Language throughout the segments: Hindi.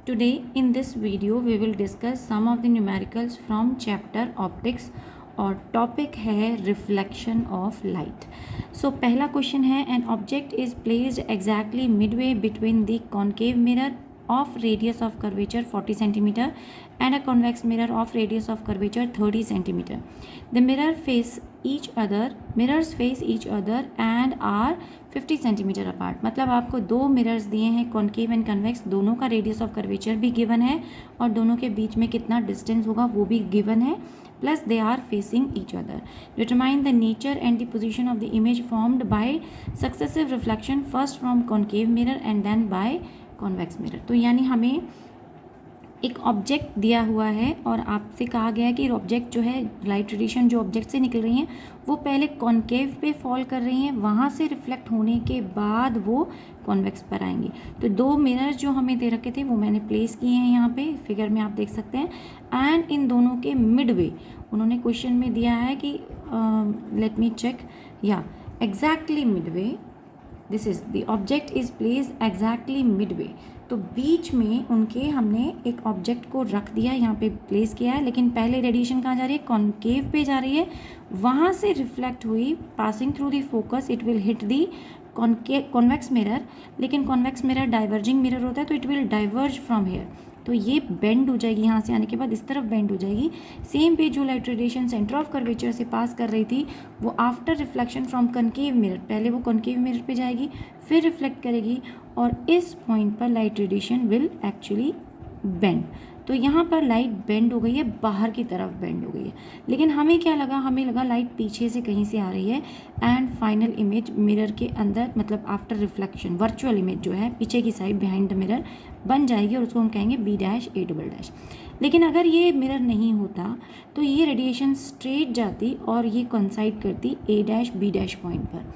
Today in this video we will discuss some of the numericals from chapter optics और टॉपिक है रिफ्लेक्शन ऑफ लाइट. सो पहला क्वेश्चन है, an object is placed exactly Midway between the concave mirror of radius of curvature 40 cm and a convex mirror of radius of curvature 30 cm. The mirrors face each other and are 50 cm apart. मतलब आपको दो मिरर्स दिए हैं, कॉन्केव एंड कन्वेक्स, दोनों का रेडियस ऑफ कर्वेचर भी गिवन है और दोनों के बीच में कितना डिस्टेंस होगा वो भी गिवन है, plus they are facing each other. Determine the nature and the position of the image formed by successive reflection, first from concave mirror and then by convex mirror. तो यानी हमें एक ऑब्जेक्ट दिया हुआ है और आपसे कहा गया है कि ऑब्जेक्ट जो है, लाइट रेडिएशन जो ऑब्जेक्ट से निकल रही हैं वो पहले कॉन्केव पे फॉल कर रही हैं, वहाँ से रिफ्लेक्ट होने के बाद वो कॉन्वेक्स पर आएंगी. तो दो मिरर जो हमें दे रखे थे वो मैंने प्लेस किए हैं यहाँ पे फिगर में, आप देख सकते हैं. एंड इन दोनों के मिडवे उन्होंने क्वेश्चन में दिया है कि लेट मी चेक, या exactly Midway, this is the object is place exactly Midway. तो बीच में उनके हमने एक ऑब्जेक्ट को रख दिया, यहाँ पे प्लेस किया है, लेकिन पहले रेडिएशन कहाँ जा रही है, कॉन्केव पे जा रही है, वहाँ से रिफ्लेक्ट हुई passing through the focus, it will hit the convex mirror. लेकिन कॉन्वेक्स मिरर डाइवर्जिंग मिरर होता है तो it will diverge from here. तो ये बेंड हो जाएगी, यहाँ से आने के बाद इस तरफ बेंड हो जाएगी. सेम पे जो light radiation centre of curvature से पास कर रही थी वो after reflection from concave mirror, पहले वो कॉन्केव मिरर पे जाएगी फिर रिफ्लेक्ट करेगी और इस पॉइंट पर light radiation will actually bend. तो यहाँ पर लाइट बेंड हो गई है, बाहर की तरफ बेंड हो गई है. लेकिन हमें क्या लगा, हमें लगा लाइट पीछे से कहीं से आ रही है एंड फाइनल इमेज मिरर के अंदर, मतलब आफ्टर रिफ्लेक्शन वर्चुअल इमेज जो है पीछे की साइड बिहाइंड द मिरर बन जाएगी और उसको हम कहेंगे B', A'. लेकिन अगर ये मिरर नहीं होता तो ये रेडिएशन स्ट्रेट जाती और ये कोइंसाइड करती A', B' पॉइंट पर.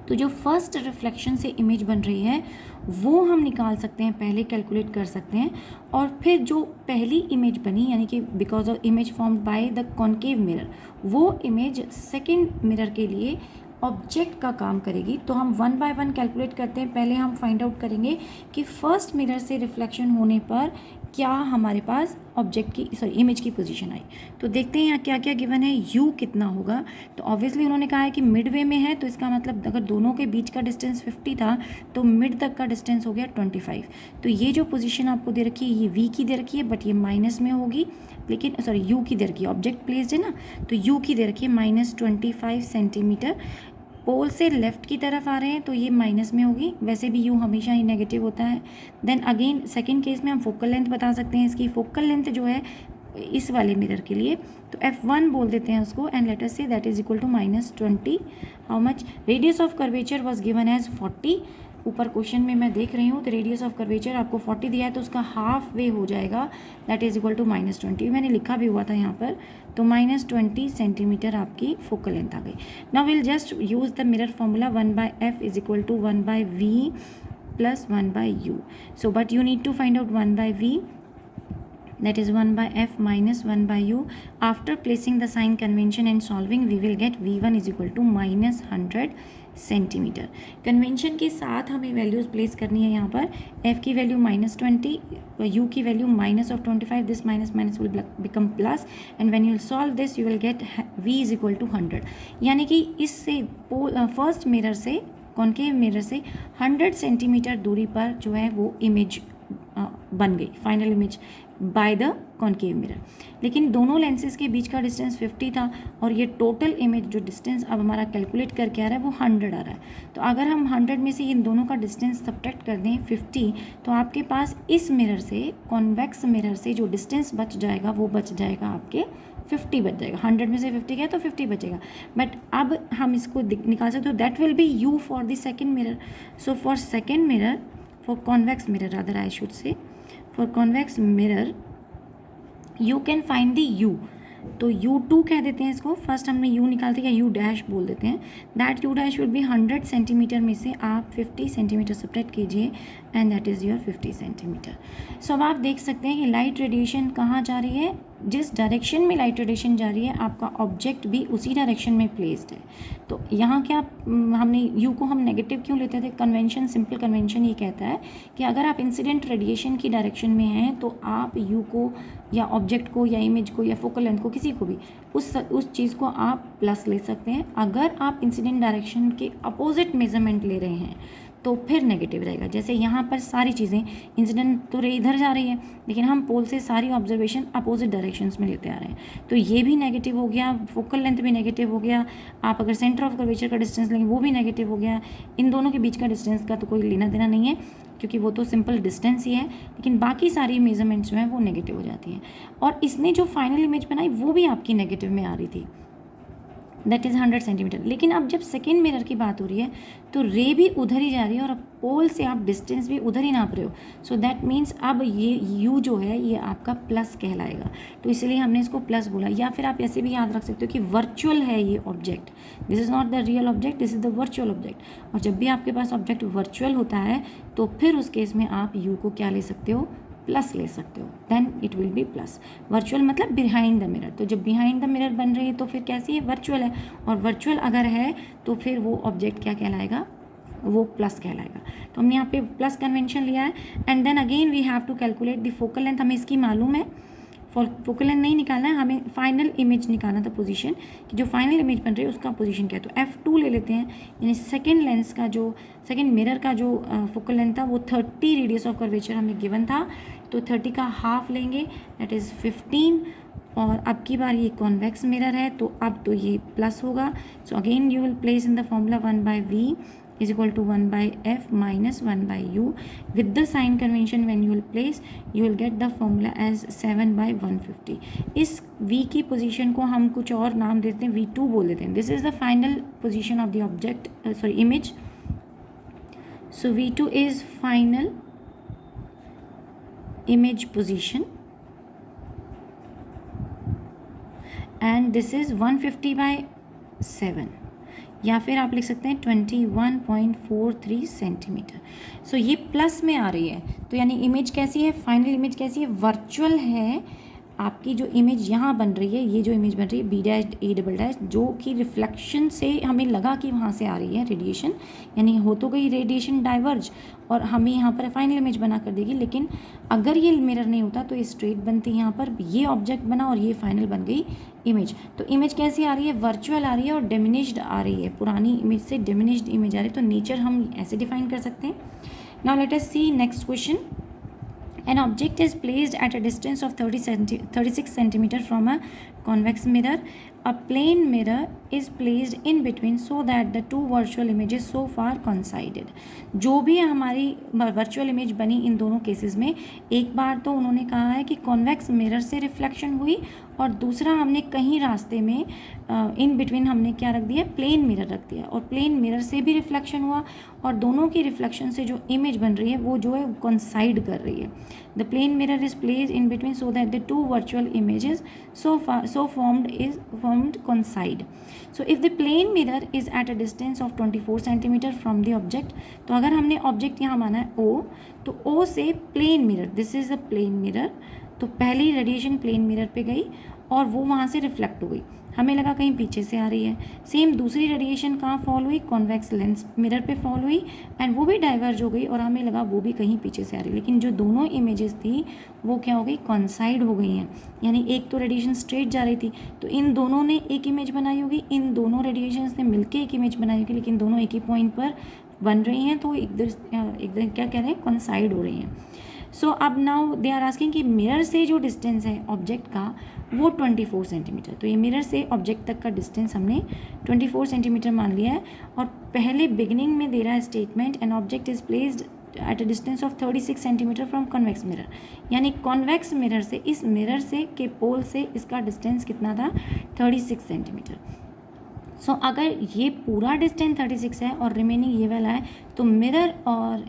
तो जो फर्स्ट रिफ्लेक्शन से इमेज बन रही है वो हम निकाल सकते हैं, पहले कैलकुलेट कर सकते हैं, और फिर जो पहली इमेज बनी यानी कि because of image formed by the concave mirror, वो इमेज सेकंड मिरर के लिए ऑब्जेक्ट का काम करेगी. तो हम वन बाय वन कैलकुलेट करते हैं. पहले हम फाइंड आउट करेंगे कि फर्स्ट मिरर से रिफ्लेक्शन होने पर क्या हमारे पास ऑब्जेक्ट की इमेज की पोजीशन आई. तो देखते हैं यहाँ क्या क्या गिवन है. u कितना होगा, तो ऑब्वियसली उन्होंने कहा है कि मिडवे में है, तो इसका मतलब अगर दोनों के बीच का डिस्टेंस 50 था तो मिड तक का डिस्टेंस हो गया 25. तो ये जो पोजीशन आपको दे रखी है ये v की दे रखी है, बट ये माइनस में होगी, लेकिन u की दे रखी है, ऑब्जेक्ट प्लेस्ड है ना, तो u की दे रखी है -25 सेंटीमीटर. पोल से लेफ्ट की तरफ आ रहे हैं तो ये माइनस में होगी, वैसे भी u हमेशा ही नेगेटिव होता है. देन अगेन सेकंड केस में हम फोकल लेंथ बता सकते हैं. इसकी फोकल लेंथ जो है इस वाले मिरर के लिए तो f1 बोल देते हैं उसको, and let us say that is equal to -20. How much, radius of curvature was given as 40. ऊपर क्वेश्चन में मैं देख रही हूँ तो रेडियस ऑफ कर्वेचर आपको 40 दिया है तो उसका हाफ वे हो जाएगा, दैट इज इक्वल टू -20. मैंने लिखा भी हुआ था यहाँ पर. तो -20 सेंटीमीटर आपकी फोकल लेंथ आ गई. Now will just use the mirror formula 1/f is equal to 1/v plus 1/u. So but you need to find out 1/v, that is 1/f minus 1/u. After placing the sign convention and solving we will get v1 is equal to -100 centimetre. Convention के साथ हमें वैल्यूज़ प्लेस करनी है. यहाँ पर f की वैल्यू -20, u की value -25, this minus minus will become plus, and when you will solve this you will get v is equal to 100. यानी कि इससे फर्स्ट मिरर से, कॉन्केव मिरर से 100 सेंटीमीटर दूरी पर जो है वो इमेज बन गई, final image by the concave mirror. लेकिन दोनों लेंसेज के बीच का डिस्टेंस 50 था और ये टोटल इमेज जो डिस्टेंस अब हमारा कैलकुलेट करके आ रहा है वो 100 आ रहा है. तो अगर हम 100 में से इन दोनों का डिस्टेंस सब्ट्रैक्ट कर दें 50, तो आपके पास इस मिरर से, कॉन्वेक्स मिरर से जो डिस्टेंस बच जाएगा वो बच जाएगा आपके 50 बच जाएगा. 100 में से 50 गया तो 50 बचेगा. बट अब हम इसको निकाल सकते हो, that will B u for the second mirror. So for second mirror, for convex mirror rather I should say, for convex mirror you can find the u. तो u2 कह देते हैं इसको. फर्स्ट हमने u निकालते हैं, u डैश बोल देते हैं. That u dash will be 100 centimetre में से आप 50 सेंटीमीटर सब्ट्रैक्ट कीजिए and that is your 50 centimetre. So अब आप देख सकते हैं कि लाइट रेडिएशन कहाँ जा रही है, जिस डायरेक्शन में लाइट रेडिएशन जा रही है आपका ऑब्जेक्ट भी उसी डायरेक्शन में प्लेस्ड है। तो यहाँ क्या हमने यू को हम नेगेटिव क्यों लेते थे? कन्वेंशन, सिंपल कन्वेंशन ये कहता है कि अगर आप इंसिडेंट रेडिएशन की डायरेक्शन में हैं तो आप यू को या ऑब्जेक्ट को या इमेज को या फोकल लेंथ को, किसी को भी, उस चीज़ को आप प्लस ले सकते हैं। अगर आप इंसिडेंट डायरेक्शन के अपोजिट मेजरमेंट ले रहे हैं तो फिर नेगेटिव रहेगा। जैसे यहाँ पर सारी चीज़ें, इंसिडेंट तो रे इधर जा रही है लेकिन हम पोल से सारी ऑब्जर्वेशन अपोजिट डायरेक्शंस में लेते आ रहे हैं, तो ये भी नेगेटिव हो गया, फोकल लेंथ भी नेगेटिव हो गया। आप अगर सेंटर ऑफ कर्वेचर का डिस्टेंस लेंगे वो भी नेगेटिव हो गया। इन दोनों के बीच का डिस्टेंस का तो कोई लेना देना नहीं है क्योंकि वो तो सिंपल डिस्टेंस ही है, लेकिन बाकी सारी मेजरमेंट्स जो हैं वो नेगेटिव हो जाती हैं। और इसने जो फाइनल इमेज बनाई वो भी आपकी नेगेटिव में आ रही थी, दैट इज़ 100 सेंटीमीटर। लेकिन अब जब सेकेंड मिरर की बात हो रही है तो रे भी उधर ही जा रही है और अब पोल से आप डिस्टेंस भी उधर ही नाप रहे हो। सो दैट मीन्स अब ये यू जो है ये आपका प्लस कहलाएगा, तो इसलिए हमने इसको प्लस बोला। या फिर आप ऐसे भी याद रख सकते हो कि वर्चुअल है ये object, this is not the real object, this is the virtual object. और जब भी आपके पास ऑब्जेक्ट वर्चुअल होता है तो फिर उस केस में आप यू को क्या ले सकते हो? प्लस ले सकते हो, then it will be plus. Virtual मतलब बिहाइंड द मिरर, तो जब बिहाइंड द मिरर बन रही है तो फिर कैसी है? वर्चुअल है। और वर्चुअल अगर है तो फिर वो ऑब्जेक्ट क्या कहलाएगा? वो प्लस कहलाएगा। तो हमने यहाँ पे प्लस कन्वेंशन लिया है। And then again we have to calculate the focal length. हमें इसकी मालूम है, फोकल लेंथ नहीं निकालना है, हमें फाइनल इमेज निकालना था, पोजीशन कि जो फाइनल इमेज बन रही है उसका पोजीशन क्या है। तो F2 ले लेते हैं, यानी सेकेंड लेंस का जो, सेकेंड मिरर का जो फोकल लेंथ था वो 30 रेडियस ऑफ कर्वेचर हमें गिवन था, तो 30 का हाफ लेंगे, दैट इज़ 15। और अब की बार ये कॉन्वेक्स मिरर है तो अब तो ये प्लस होगा। So again you will place in the formula 1/v is equal to 1/f minus 1/u. With the sign convention when you will place, you will get the formula as 7/150. इस v की पोजीशन को हम कुछ और नाम देते हैं, v2 बोल देते हैं। This is the final position of the object, sorry image. So v2 is final image position and this is 150/7, या फिर आप लिख सकते हैं 21.43 सेंटीमीटर। सो ये प्लस में आ रही है, तो यानी इमेज कैसी है? फाइनल इमेज कैसी है? वर्चुअल है। आपकी जो इमेज यहाँ बन रही है, ये जो इमेज बन रही है B', A', जो कि रिफ्लेक्शन से हमें लगा कि वहाँ से आ रही है रेडिएशन, यानी हो तो गई रेडिएशन डाइवर्ज और हमें यहाँ पर फाइनल इमेज बना कर देगी। लेकिन अगर ये मिरर नहीं होता तो ये स्ट्रेट बनती, यहाँ पर ये ऑब्जेक्ट बना और ये फाइनल बन गई इमेज। तो इमेज कैसी आ रही है? वर्चुअल आ रही है और डिमिनिश्ड आ रही है, पुरानी इमेज से डिमिनिश्ड इमेज आ रही है। तो नेचर हम ऐसे डिफाइन कर सकते हैं। Now let us see next question. An object is placed at a distance of 36 centimeter from a convex mirror. A plane mirror is placed in between so that the two virtual images so far coincided. जो भी हमारी वर्चुअल इमेज बनी इन दोनों केसेस में, एक बार तो उन्होंने कहा है कि कॉन्वेक्स मिरर से रिफ्लेक्शन हुई और दूसरा हमने कहीं रास्ते में इन बिटवीन हमने क्या रख दिया? प्लेन मिरर रख दिया, और प्लेन मिरर से भी रिफ्लेक्शन हुआ और दोनों की रिफ्लेक्शन से जो इमेज बन रही है वो जो है कॉन्साइड कर रही है। The plane mirror is placed in between so that the two virtual images so formed coincide. So if the plane mirror is at a distance of 24 centimeter from the object, तो अगर हमने ऑब्जेक्ट यहाँ माना है O, तो O से plane mirror, this is a plane mirror, तो पहली रेडिएशन प्लेन मिरर पे गई और वो वहाँ से रिफ्लेक्ट हो गई, हमें लगा कहीं पीछे से आ रही है। सेम दूसरी रेडिएशन कहाँ फॉल हुई? कॉन्वेक्स लेंस मिरर पे फॉल हुई एंड वो भी डाइवर्ज हो गई और हमें लगा वो भी कहीं पीछे से आ रही है। लेकिन जो दोनों इमेजेस थी वो क्या हो गई? कॉन्साइड हो गई हैं, यानी एक तो रेडिएशन स्ट्रेट जा रही थी तो इन दोनों ने एक इमेज बनाई होगी, इन दोनों रेडिएशंस ने मिलकर एक इमेज बनाई होगी, लेकिन दोनों एक ही पॉइंट पर बन रही हैं तो एकदम क्या कह रहे हैं? कॉन्साइड हो रही हैं। सो अब नाउ दे आर आस्किंग कि मिरर से जो डिस्टेंस है ऑब्जेक्ट का वो 24 सेंटीमीटर, तो ये मिरर से ऑब्जेक्ट तक का डिस्टेंस हमने 24 सेंटीमीटर मान लिया है। और पहले बिगिनिंग में दे रहा है statement, an object is placed at a distance of 36 centimetre from convex mirror, यानी कॉन्वेक्स मिरर से, इस मिरर से के पोल से इसका डिस्टेंस कितना था? 36 सेंटीमीटर। सो अगर ये पूरा डिस्टेंस 36 है और रिमेनिंग ये वाला है तो मिरर और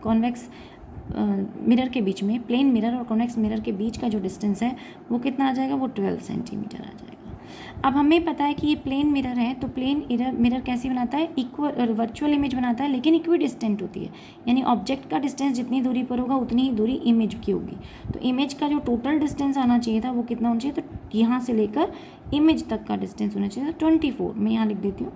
कॉन्वेक्स मिरर के बीच में, प्लेन मिरर और कॉन्वेक्स मिरर के बीच का जो डिस्टेंस है वो कितना आ जाएगा? वो 12 सेंटीमीटर आ जाएगा। अब हमें पता है कि ये प्लेन मिरर है, तो प्लेन मिरर कैसे बनाता है, इक्वल वर्चुअल इमेज बनाता है, लेकिन इक्वी डिस्टेंट होती है, यानी ऑब्जेक्ट का डिस्टेंस जितनी दूरी पर होगा उतनी ही दूरी इमेज की होगी। तो इमेज का जो टोटल डिस्टेंस आना चाहिए था वो कितना होना चाहिए, तो यहाँ से लेकर इमेज तक का डिस्टेंस होना चाहिए, तो 24, मैं यहाँ लिख देती हूँ,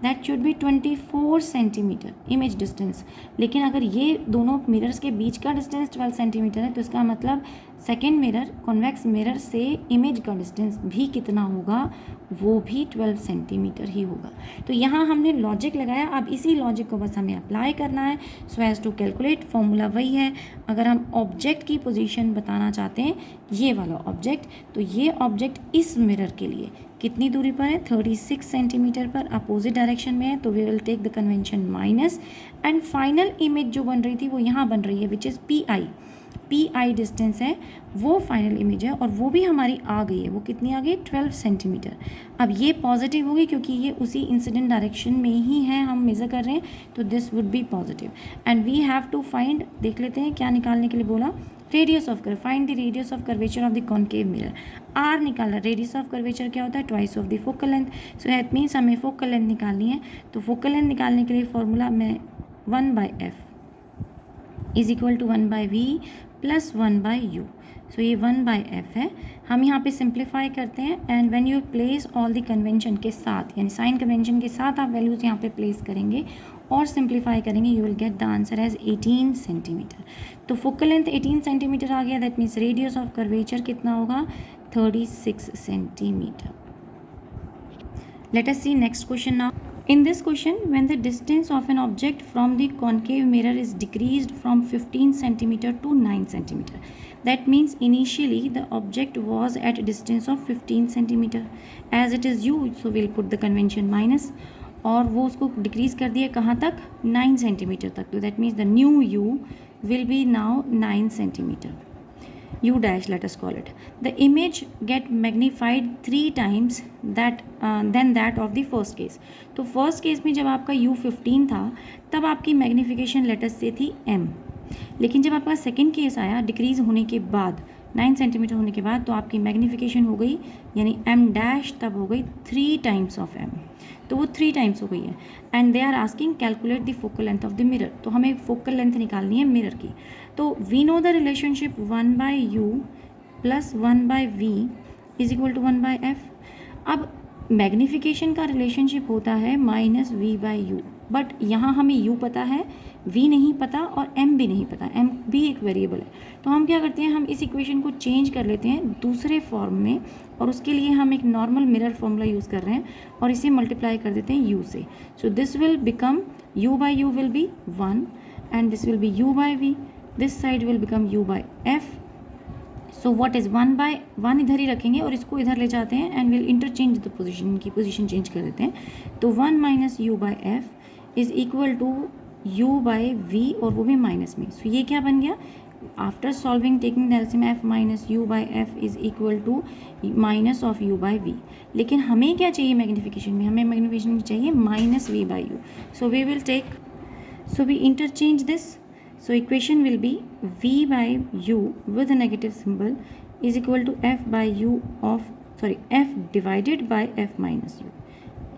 that should be 24 centimetre image distance. लेकिन अगर ये दोनों मिरर्स के बीच का डिस्टेंस 12 सेंटीमीटर है, तो इसका मतलब सेकेंड मिरर कॉन्वेक्स मिरर से इमेज का डिस्टेंस भी कितना होगा, वो भी 12 सेंटीमीटर ही होगा। तो यहाँ हमने लॉजिक लगाया, अब इसी लॉजिक को बस हमें अप्लाई करना है so as to calculate. Formula वही है, अगर हम ऑब्जेक्ट की पोजीशन बताना चाहते हैं, ये वाला ऑब्जेक्ट, तो ये ऑब्जेक्ट इस मिरर के लिए कितनी दूरी पर है, 36 सेंटीमीटर पर, अपोजिट डायरेक्शन में है, तो we will take the convention minus, and final image जो बन रही थी वो यहाँ बन रही है, which is P I distance है, वो फाइनल इमेज है, और वो भी हमारी आ गई है, वो कितनी आ गई, 12 सेंटीमीटर। अब ये पॉजिटिव होगी क्योंकि ये उसी इंसिडेंट डायरेक्शन में ही है, हम मेज़र कर रहे हैं, तो this would be positive. And we have to find, देख लेते हैं क्या निकालने के लिए बोला, radius of curve, find the radius of curvature of the concave mirror. R निकालना, रेडियस ऑफ कर्वेचर क्या होता है, twice of the focal length, so that means हमें फोकल लेंथ निकालनी है। तो फोकल लेंथ निकालने के लिए फॉर्मूला में 1/f is equal to 1/v plus 1/u। So ये 1/f है, हम यहाँ पे सिंप्लीफाई करते हैं, and when you place all the convention के साथ, यानी साइन कन्वेंशन के साथ आप वैल्यूज़ यहाँ पे प्लेस करेंगे और सिंप्लीफाई करेंगे, you will get the answer as 18 centimetre. तो फोकल लेंथ 18 सेंटीमीटर आ गया, that means radius of curvature कितना होगा, 36 centimetre. Let us see next question now. In this question, when the distance of an object from the concave mirror is decreased from 15 centimeter to 9 centimeter, that means initially the object was at a distance of 15 centimeter. As it is u, so we'll put the convention minus, और वो उसको डिक्रीज कर दिया कहाँ तक, 9 सेंटीमीटर तक, तो that means the new u will be now 9 centimeter. U dash, let us call it. The image get magnified 3 times than that of the first case. तो फर्स्ट केस में जब आपका U 15 था तब आपकी मैग्नीफिकेशन लेटस से थी M, लेकिन जब आपका सेकेंड केस आया डिक्रीज होने के बाद 9 सेंटीमीटर होने के बाद, तो आपकी मैग्नीफिकेशन हो गई, यानी M डैश तब हो गई 3 टाइम्स ऑफ M, तो वो 3 टाइम्स हो गई है। And they are asking calculate the focal length of the mirror, तो हमें फोकल लेंथ निकालनी है मिरर की। तो we know the relationship 1/u plus 1/v is equal to 1/f। अब मैग्नीफिकेशन का रिलेशनशिप होता है -v/u, बट यहाँ हमें u पता है, v नहीं पता और m भी नहीं पता, m भी एक वेरिएबल है। तो हम क्या करते हैं, हम इस इक्वेशन को चेंज कर लेते हैं दूसरे फॉर्म में, और उसके लिए हम एक नॉर्मल मिरर फॉर्मूला यूज़ कर रहे हैं और इसे मल्टीप्लाई कर देते हैं u से। So this will become u/u will be 1 and this will be u/v, this side will become u/f। So what is 1/1 इधर ही रखेंगे और इसको इधर ले जाते हैं, and will interchange the position, की पोजीशन चेंज कर देते हैं। तो 1 minus u/f is equal to u/v, और वो भी माइनस में। सो ये क्या बन गया, after solving taking the LCM f minus u/f is equal to minus of u/v। लेकिन हमें क्या चाहिए मैग्नीफिकेशन में, हमें मैग्नीफिकेशन में चाहिए -v/u। So we will take, so we interchange this, so equation will be v/u with a negative symbol is equal to f divided by f minus u।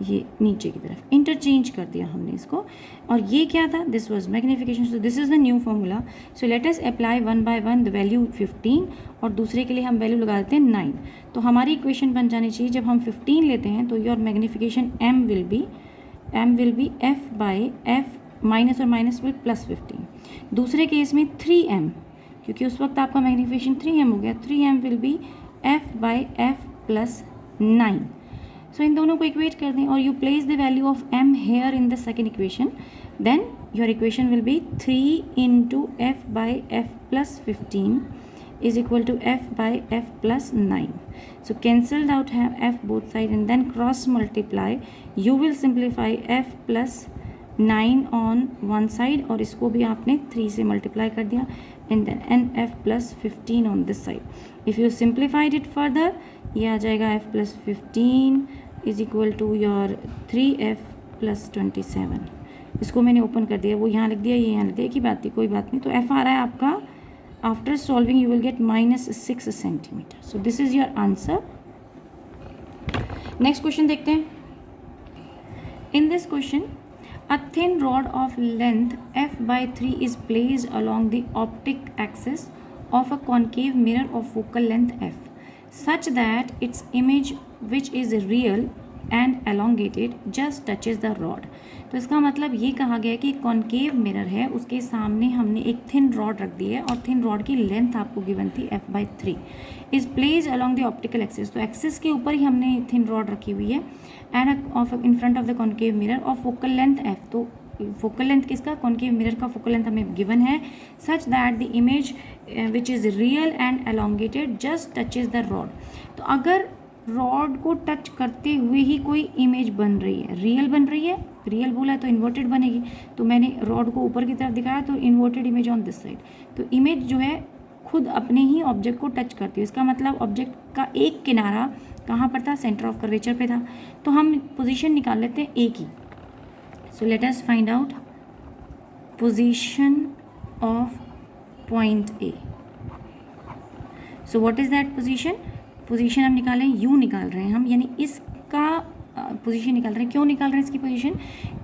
ये नीचे की तरफ इंटरचेंज कर दिया हमने इसको, और ये क्या था, this was magnification, so this is the new formula. So let us apply 1/1 the value 15, और दूसरे के लिए हम वैल्यू लगा देते हैं 9। तो हमारी इक्वेशन बन जानी चाहिए, जब हम 15 लेते हैं तो your magnification m will be f/f, minus और माइनस विल प्लस 15। दूसरे केस में 3m, क्योंकि उस वक्त आपका मैग्नीफिकेशन 3m हो गया, 3m will be f/f plus 9। So इन दोनों को इक्वेट कर दें, और you place the value of m here in the second equation, then your equation will be 3 into f/f plus 15 is equal to f/f plus 9. So cancelled out have f both side, and then cross multiply. You will simplify f plus 9 on one side, और इसको भी आपने 3 से मल्टीप्लाई कर दिया, and then f plus 15 on this side. If you simplified it further, ये आ जाएगा f plus 15 is equal to your 3f plus 27. इसको मैंने ओपन कर दिया, वो यहाँ लिख दिया, ये यहाँ लिख दिया, की बात थी, कोई बात नहीं। तो f आ रहा है आपका, after solving you will get -6 centimeter. So this is your answer. Next question देखते हैं। In this question a thin rod of length f/3 is placed along the optic axis of a concave mirror of focal length f such that its image, which is real and elongated, just touches the rod। तो इसका मतलब ये कहा गया है कि कॉन्केव मिरर है, उसके सामने हमने एक थिन रॉड रख दी है और थिन रॉड की लेंथ आपको गिवन थी f/3 is placed along the optical axis. तो एक्सिस के ऊपर ही हमने थिन रॉड रखी हुई है end of in front of the concave mirror of focal length f। तो फोकल लेंथ किसका, कॉन्केव मिरर का फोकल लेंथ हमें गिवन है such that the image which is real and elongated just touches the rod. तो अगर रॉड को टच करते हुए ही कोई इमेज बन रही है, रियल बन रही है, रियल बोला है तो इन्वर्टेड बनेगी। तो मैंने रॉड को ऊपर की तरफ दिखाया तो inverted image on this side. तो इमेज जो है खुद अपने ही ऑब्जेक्ट को टच करती है, इसका मतलब ऑब्जेक्ट का एक किनारा कहाँ पर था, सेंटर ऑफ कर्वेचर पे था। तो हम पोजीशन निकाल लेते हैं ए की। So let us find out position of point A. So what is that position, position हम निकालें, यू निकाल रहे हैं हम, यानी इसका पोजीशन निकाल रहे हैं। क्यों निकाल रहे हैं इसकी पोजीशन,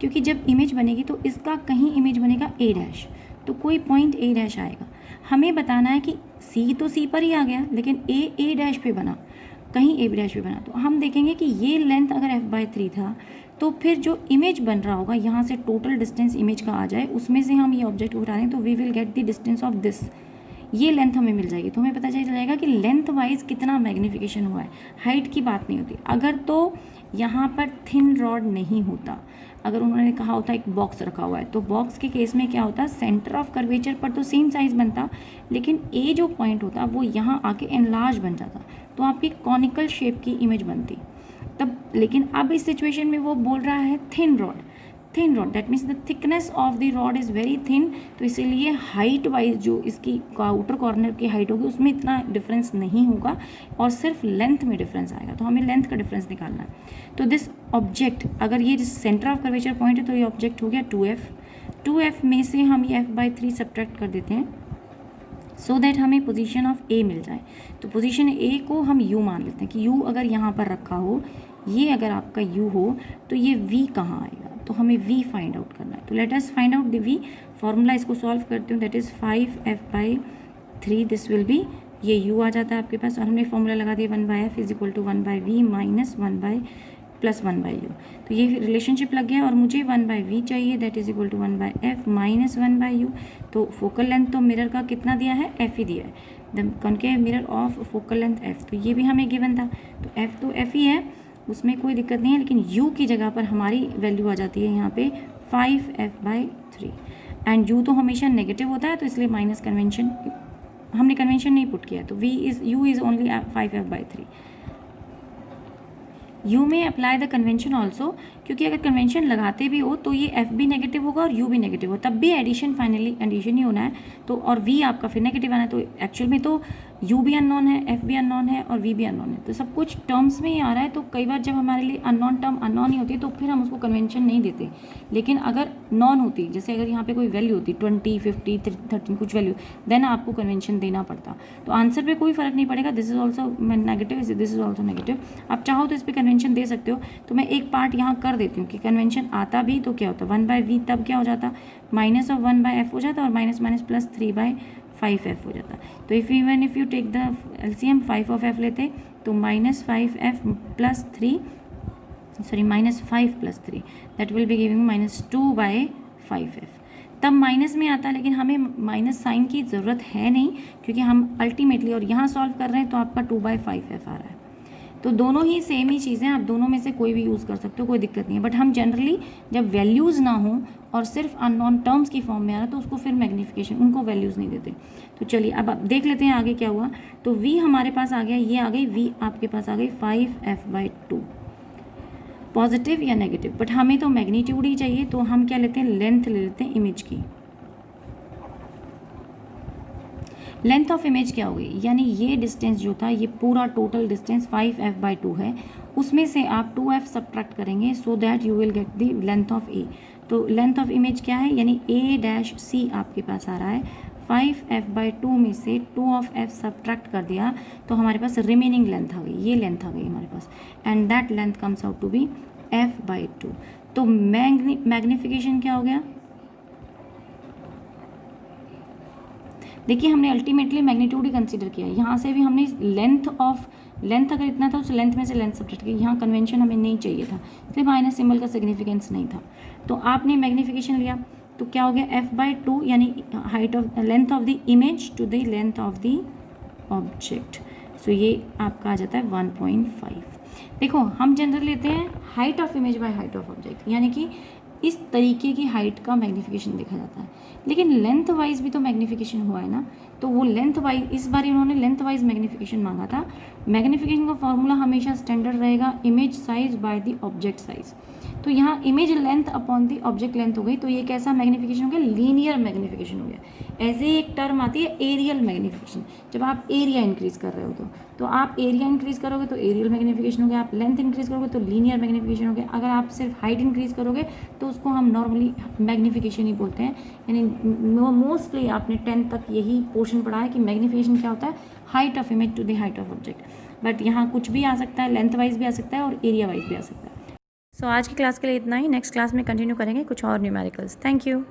क्योंकि जब इमेज बनेगी तो इसका कहीं इमेज बनेगा ए डैश, तो कोई पॉइंट ए डैश आएगा। हमें बताना है कि सी तो सी पर ही आ गया, लेकिन ए डैश पे बना, कहीं ए डैश पे बना। तो हम देखेंगे कि ये लेंथ अगर f/3 था तो फिर जो इमेज बन रहा होगा यहाँ से टोटल डिस्टेंस इमेज का आ जाए, उसमें से हम ये ऑब्जेक्ट उठा रहे हैं तो we will get the distance of this, ये लेंथ हमें मिल जाएगी। तो हमें पता चल जाएगा कि लेंथ वाइज कितना मैग्नीफिकेशन हुआ है, हाइट की बात नहीं होती। अगर तो यहाँ पर थिन रॉड नहीं होता, अगर उन्होंने कहा होता एक बॉक्स रखा हुआ है, तो बॉक्स के केस में क्या होता, सेंटर ऑफ कर्वेचर पर तो सेम साइज बनता, लेकिन ए जो पॉइंट होता वो यहाँ आके एनलार्ज बन जाता, तो आपकी कॉनिकल शेप की इमेज बनती तब। लेकिन अब इस सिचुएशन में वो बोल रहा है thin rod, thin rod that means the thickness of the rod is very thin. तो इसीलिए हाइट वाइज जो इसकी आउटर कॉर्नर की हाइट होगी उसमें इतना डिफरेंस नहीं होगा और सिर्फ लेंथ में डिफरेंस आएगा। तो हमें लेंथ का डिफरेंस निकालना है। तो दिस ऑब्जेक्ट, अगर ये सेंटर ऑफ कर्वेचर पॉइंट है तो ये ऑब्जेक्ट हो गया 2f में से हम ये f/3 सब्ट्रैक्ट कर देते हैं सो दैट हमें पोजीशन ऑफ ए मिल जाए। तो पोजीशन ए को हम यू मान लेते हैं कि यू अगर यहाँ पर रखा हो, ये अगर आपका यू हो तो ये वी कहाँ आएगा, तो हमें v फाइंड आउट करना है। तो let us find out the v। Formula इसको सॉल्व करती हूँ, that is 5f/3 this will be, ये u आ जाता है आपके पास और हमने फॉर्मूला लगा दिया 1/f is equal to 1/v minus 1/+1/u। तो ये रिलेशनशिप लग गया और मुझे 1/v चाहिए, that is equal to 1/f minus 1/u। तो फोकल लेंथ तो मिरर का कितना दिया है, f ही दिया है, the concave mirror of focal length f। तो ये भी हमें गिवन था, तो f तो f ही है, उसमें कोई दिक्कत नहीं है, लेकिन u की जगह पर हमारी वैल्यू आ जाती है यहाँ पे 5f/3 एंड u तो हमेशा नेगेटिव होता है, तो इसलिए माइनस कन्वेंशन, हमने कन्वेंशन नहीं पुट किया, तो u is only 5f/3। u में अप्लाई द कन्वेंशन ऑल्सो, क्योंकि अगर कन्वेंशन लगाते भी हो तो ये f भी नेगेटिव होगा और u भी नेगेटिव हो, तब भी एडिशन फाइनली एडिशन ही होना है। तो और v आपका फिर नेगेटिव आना है, तो एक्चुअल में तो u भी अननोन है, f भी अननोन है और v भी अननोन है, तो सब कुछ टर्म्स में ही आ रहा है। तो कई बार जब हमारे लिए अननोन टर्म अननोन ही होती है तो फिर हम उसको कन्वेंशन नहीं देते, लेकिन अगर नॉन होती, जैसे अगर यहाँ पे कोई वैल्यू होती 20, 50, 13 कुछ वैल्यू, देन आपको कन्वेंशन देना पड़ता। तो आंसर पे कोई फर्क नहीं पड़ेगा, this is also negative, this is also negative. आप चाहो तो इस पर कन्वेंशन दे सकते हो। तो मैं एक पार्ट यहाँ कर देती हूँ कि कन्वेंशन आता भी तो क्या होता, 1/v तब क्या हो जाता, माइनस ऑफ 1/f हो जाता और माइनस माइनस प्लस 3/5f हो जाता। तो if you take the LCM 5 of f लेते तो minus 5f plus 3, sorry minus 5 plus 3 that will be giving minus 2/5f। तब माइनस में आता है, लेकिन हमें माइनस साइन की ज़रूरत है नहीं क्योंकि हम अल्टीमेटली और यहाँ सॉल्व कर रहे हैं तो आपका 2/5f आ रहा है। तो दोनों ही सेम ही चीज़ें, आप दोनों में से कोई भी यूज़ कर सकते हो, कोई दिक्कत नहीं है। बट हम जनरली जब वैल्यूज़ ना हो और सिर्फ अननोन टर्म्स की फॉर्म में आ रहा तो उसको फिर मैग्नीफिकेशन, उनको वैल्यूज़ नहीं देते। तो चलिए अब आप देख लेते हैं आगे क्या हुआ। तो v हमारे पास आ गया, ये आ गई v आपके पास आ गई 5f/2, पॉजिटिव या नेगेटिव, बट हमें तो मैग्नीट्यूड ही चाहिए, तो हम क्या लेते हैं, लेंथ ले लेते हैं इमेज की। लेंथ ऑफ इमेज क्या होगी, यानी ये डिस्टेंस जो था, ये पूरा टोटल डिस्टेंस 5f/2 है, उसमें से आप 2f सब्ट्रैक्ट करेंगे so that you will get the length of a. तो लेंथ ऑफ इमेज क्या है, यानी a-c आपके पास आ रहा है 5f/2 में से 2 सब्ट्रैक्ट कर दिया तो हमारे पास रिमेनिंग लेंथ आ गई, ये लेंथ आ गई हमारे पास, and that length comes out to be f/2। तो मैग्निफिकेशन क्या हो गया, देखिए हमने अल्टीमेटली मैग्नीट्यूड ही कंसीडर किया, यहाँ से भी हमने लेंथ अगर इतना था उस लेंथ में से लेंथ सब्ट्रैक्ट की, यहाँ कन्वेंशन हमें नहीं चाहिए था, इसलिए माइनस सिंबल का सिग्निफिकेंस नहीं था। तो आपने मैग्निफिकेशन लिया तो क्या हो गया, f/2 यानी height of length of the image to the length of the object. So ये आपका आ जाता है 1.5। देखो हम जनरल लेते हैं height of image by height of object, यानी कि इस तरीके की हाइट का मैग्नीफिकेशन देखा जाता है, लेकिन लेंथ वाइज भी तो मैग्नीफिकेशन हुआ है ना, तो वो लेंथ वाइज, इस बार इन्होंने लेंथ वाइज मैग्नीफिकेशन मांगा था। मैग्नीफिकेशन का फॉर्मूला हमेशा स्टैंडर्ड रहेगा image size by the object size. तो यहाँ image length upon the object length हो गई, तो ये कैसा मैग्नीफिकेशन हो गया, लीनियर मैग्नीफिकेशन हो गया। ऐसे ही एक टर्म आती है एरियल मैग्नीफिकेशन, जब आप एरिया इंक्रीज कर रहे हो तो आप एरिया इंक्रीज करोगे तो एरियल मैग्नीफिकेशन हो गया, आप लेंथ इंक्रीज करोगे तो लीनियर मैग्नीफिकेशन हो गया। अगर आप सिर्फ हाइट इंक्रीज करोगे तो उसको हम नॉर्मली मैग्नीफिकेशन ही बोलते हैं। यानी मोस्टली आपने 10th तक यही पोर्शन पढ़ा है कि मैग्नीफिकेशन क्या होता है, height of image to the height of object, but यहाँ कुछ भी आ सकता है, लेंथ वाइज भी आ सकता है और एरिया वाइज भी आ सकता है। सो आज की क्लास के लिए इतना ही, नेक्स्ट क्लास में कंटिन्यू करेंगे कुछ और न्यूमेरिकल्स। Thank you.